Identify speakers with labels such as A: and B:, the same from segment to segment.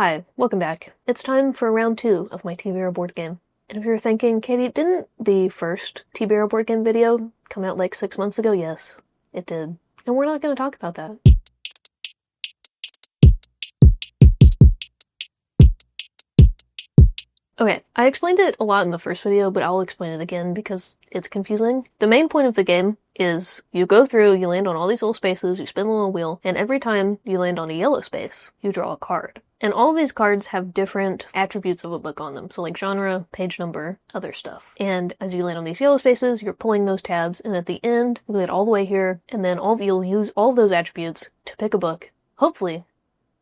A: Hi, welcome back. It's time for round 2 of my TBR board game. And if you're thinking, Katie, didn't the first TBR board game video come out like 6 months ago? Yes, it did. And we're not going to talk about that. Okay, I explained it a lot in the first video, but I'll explain it again because it's confusing. The main point of the game is you go through, you land on all these little spaces, you spin the little wheel, and every time you land on a yellow space, you draw a card. And all of these cards have different attributes of a book on them. So like genre, page number, other stuff. And as you land on these yellow spaces, you're pulling those tabs, and at the end, you get all the way here, and then you'll use all of those attributes to pick a book, hopefully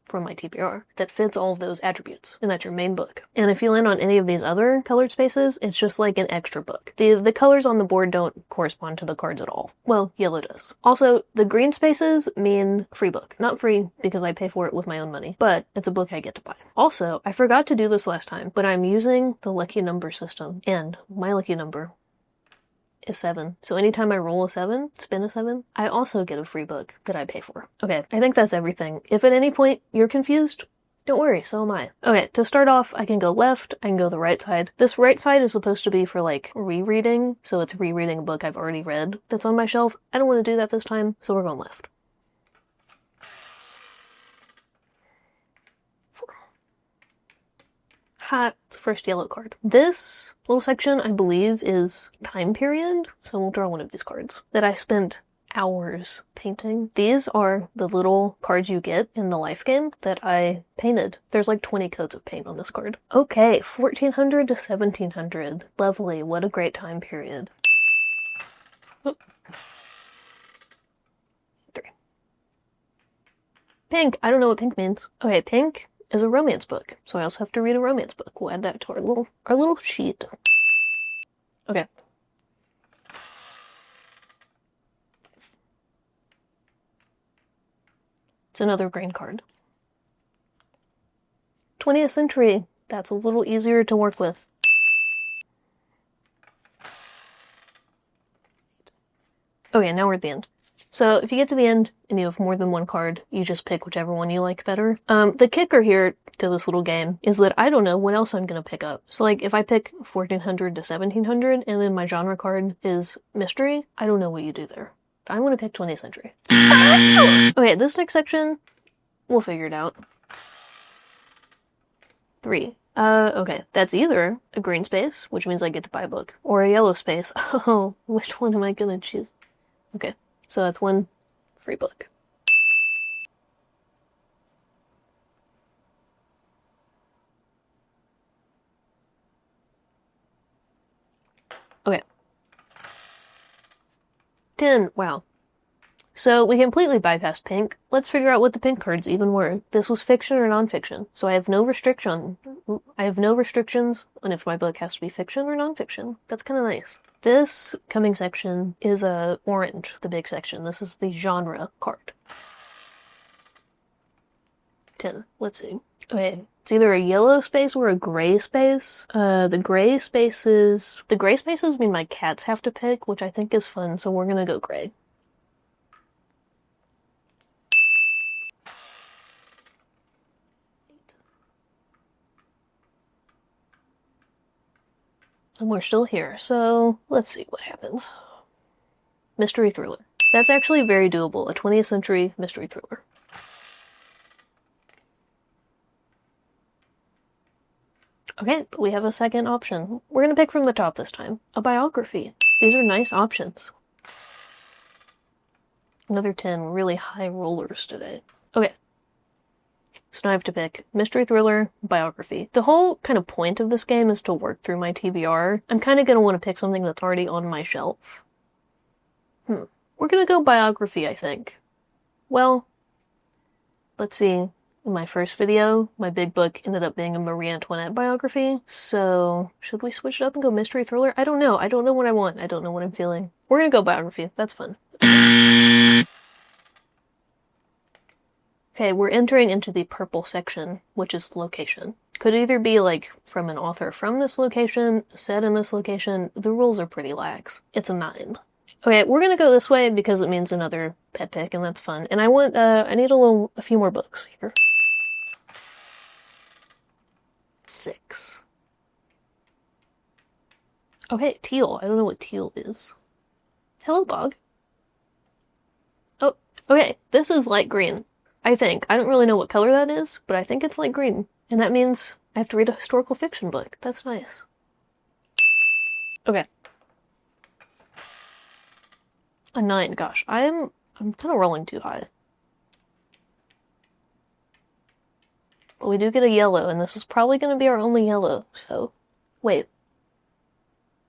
A: from my TBR, that fits all of those attributes, and that's your main book. And if you land on any of these other colored spaces, it's just like an extra book. The colors on the board don't correspond to the cards at all. Well, yellow does. Also, the green spaces mean free book. Not free, because I pay for it with my own money, but it's a book I get to buy. Also, I forgot to do this last time, but I'm using the lucky number system, and my lucky number is 7. So anytime I roll a 7, spin a 7, I also get a free book that I pay for. Okay, I think that's everything. If at any point you're confused, don't worry, so am I. Okay, to start off, I can go left, I can go the right side. This right side is supposed to be for like rereading, so it's rereading a book I've already read that's on my shelf. I don't want to do that this time, so we're going left. 4. Ha, it's the first yellow card. This little section, I believe, is time period, so we'll draw one of these cards that I spent hours painting. These are the little cards you get in the life game that I painted. There's like 20 coats of paint on this card. Okay, 1400 to 1700. Lovely, what a great time period. Oh. 3. Pink, I don't know what pink means. Okay, pink is a romance book, so I also have to read a romance book. We'll add that to our little sheet. Okay. It's another green card. 20th century. That's a little easier to work with. Okay, now we're at the end. So if you get to the end and you have more than one card, you just pick whichever one you like better. The kicker here to this little game is that I don't know what else I'm going to pick up. So like if I pick 1400 to 1700 and then my genre card is mystery, I don't know what you do there. I want to pick 20th century. Okay, this next section, we'll figure it out. 3. Okay, that's either a green space, which means I get to buy a book, or a yellow space. Oh, which one am I going to choose? Okay, so that's one free book. Okay. 10. Wow. So we completely bypassed pink. Let's figure out what the pink cards even were. This was fiction or nonfiction. So I have no restrictions on if my book has to be fiction or nonfiction. That's kind of nice. This coming section is orange, the big section. This is the genre card. 10. Let's see. Okay, it's either a yellow space or a gray space. The gray spaces mean my cats have to pick, which I think is fun, so we're gonna go gray. And we're still here, so let's see what happens. Mystery thriller. That's actually very doable, a 20th century mystery thriller. Okay, but we have a second option. We're gonna pick from the top this time. A biography. These are nice options. Another 10, really high rollers today. Okay. So now I have to pick mystery thriller, biography. The whole kind of point of this game is to work through my TBR. I'm kind of going to want to pick something that's already on my shelf. We're going to go biography, I think. Well, let's see. In my first video, my big book ended up being a Marie Antoinette biography. So should we switch it up and go mystery thriller? I don't know. I don't know what I want. I don't know what I'm feeling. We're going to go biography. That's fun. Okay, we're entering into the purple section, which is location. Could either be like from an author from this location, set in this location. The rules are pretty lax. It's a 9. Okay, we're gonna go this way because it means another pet pick, and that's fun. And I need a few more books here. 6. Okay, teal. I don't know what teal is. Hello, Bog. Oh, okay. This is light green. I think. I don't really know what color that is, but I think it's light green. And that means I have to read a historical fiction book. That's nice. Okay. A 9. Gosh, I'm kind of rolling too high. But we do get a yellow, and this is probably going to be our only yellow, so... Wait.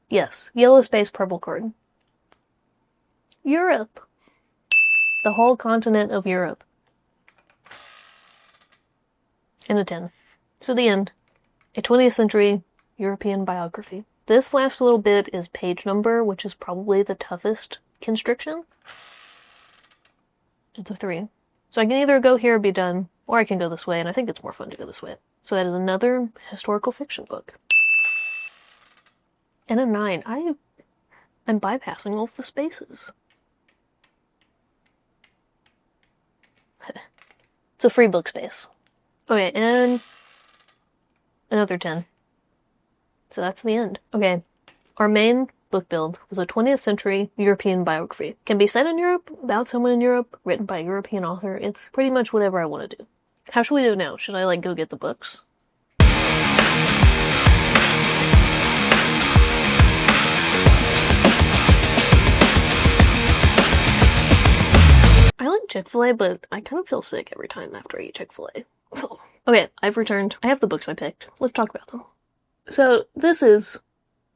A: Yes, yellow space purple card. Europe. The whole continent of Europe. And a 10. So the end. A 20th century European biography. This last little bit is page number, which is probably the toughest constriction. It's a 3. So I can either go here and be done, or I can go this way, and I think it's more fun to go this way. So that is another historical fiction book. And a 9. I'm bypassing all of the spaces. It's a free book space. Okay, and another 10. So that's the end. Okay, our main book build was a 20th century European biography. Can be set in Europe, about someone in Europe, written by a European author. It's pretty much whatever I want to do. How should we do now? Should I, go get the books? I like Chick-fil-A, but I kind of feel sick every time after I eat Chick-fil-A. Okay, I've returned. I have the books I picked. Let's talk about them. So, this is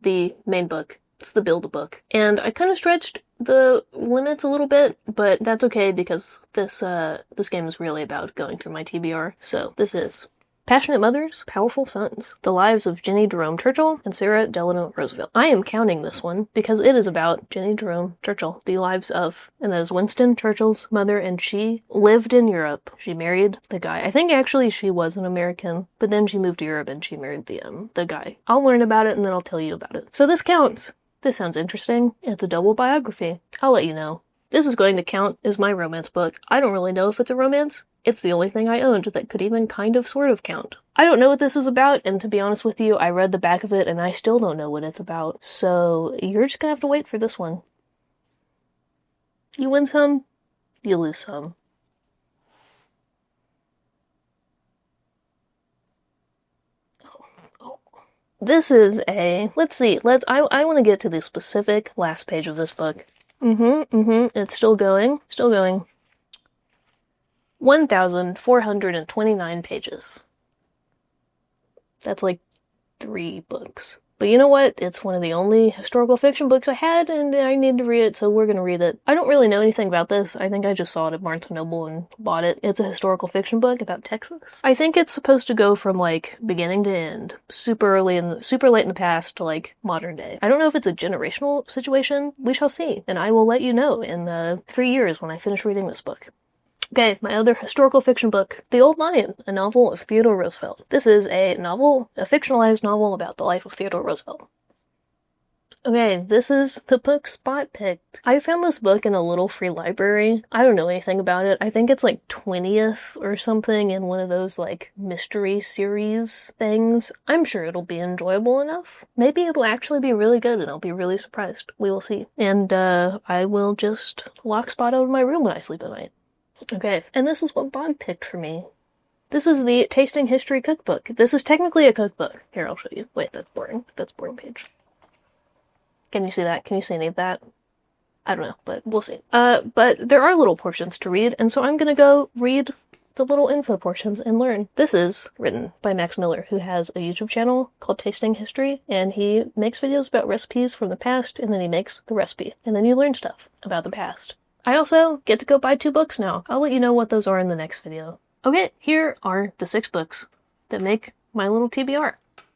A: the main book. It's the Build-A-Book. And I kind of stretched the limits a little bit, but that's okay because this game is really about going through my TBR. So, this is Passionate Mothers, Powerful Sons. The Lives of Jenny Jerome Churchill and Sarah Delano Roosevelt. I am counting this one because it is about Jenny Jerome Churchill, the lives of, and that is Winston Churchill's mother, and she lived in Europe. She married the guy. I think actually she was an American, but then she moved to Europe and she married the guy. I'll learn about it and then I'll tell you about it. So this counts. This sounds interesting. It's a double biography. I'll let you know. This is going to count as my romance book. I don't really know if it's a romance. It's the only thing I owned that could even kind of sort of count. I don't know what this is about, and to be honest with you, I read the back of it and I still don't know what it's about. So you're just gonna have to wait for this one. You win some, you lose some. This is a, let's see, I want to get to the specific last page of this book. It's still going. 1,429 pages. That's like 3 books. But you know what? It's one of the only historical fiction books I had, and I need to read it, so we're gonna read it. I don't really know anything about this. I think I just saw it at Barnes & Noble and bought it. It's a historical fiction book about Texas. I think it's supposed to go from, beginning to end. Super late in the past to, modern day. I don't know if it's a generational situation. We shall see. And I will let you know in 3 years when I finish reading this book. Okay, my other historical fiction book, The Old Lion, a novel of Theodore Roosevelt. This is a fictionalized novel about the life of Theodore Roosevelt. Okay, this is the book Spot picked. I found this book in a little free library. I don't know anything about it. I think it's 20th or something in one of those mystery series things. I'm sure it'll be enjoyable enough. Maybe it'll actually be really good and I'll be really surprised. We will see. And I will just lock Spot out of my room when I sleep at night. Okay, and this is what Bog picked for me. This is the Tasting History Cookbook. This is technically a cookbook. Here, I'll show you. Wait, that's boring. That's boring page. Can you see that? Can you see any of that? I don't know, but we'll see. But there are little portions to read, and so I'm gonna go read the little info portions and learn. This is written by Max Miller, who has a YouTube channel called Tasting History, and he makes videos about recipes from the past, and then he makes the recipe, and then you learn stuff about the past. I also get to go buy 2 books now. I'll let you know what those are in the next video. Okay, here are the 6 books that make my little TBR.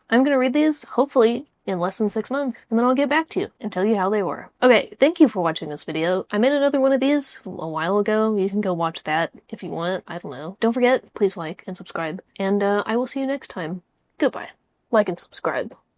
A: I'm gonna read these, hopefully, in less than 6 months, and then I'll get back to you and tell you how they were. Okay, thank you for watching this video. I made another one of these a while ago. You can go watch that if you want. I don't know. Don't forget, please like and subscribe, and I will see you next time. Goodbye. Like and subscribe.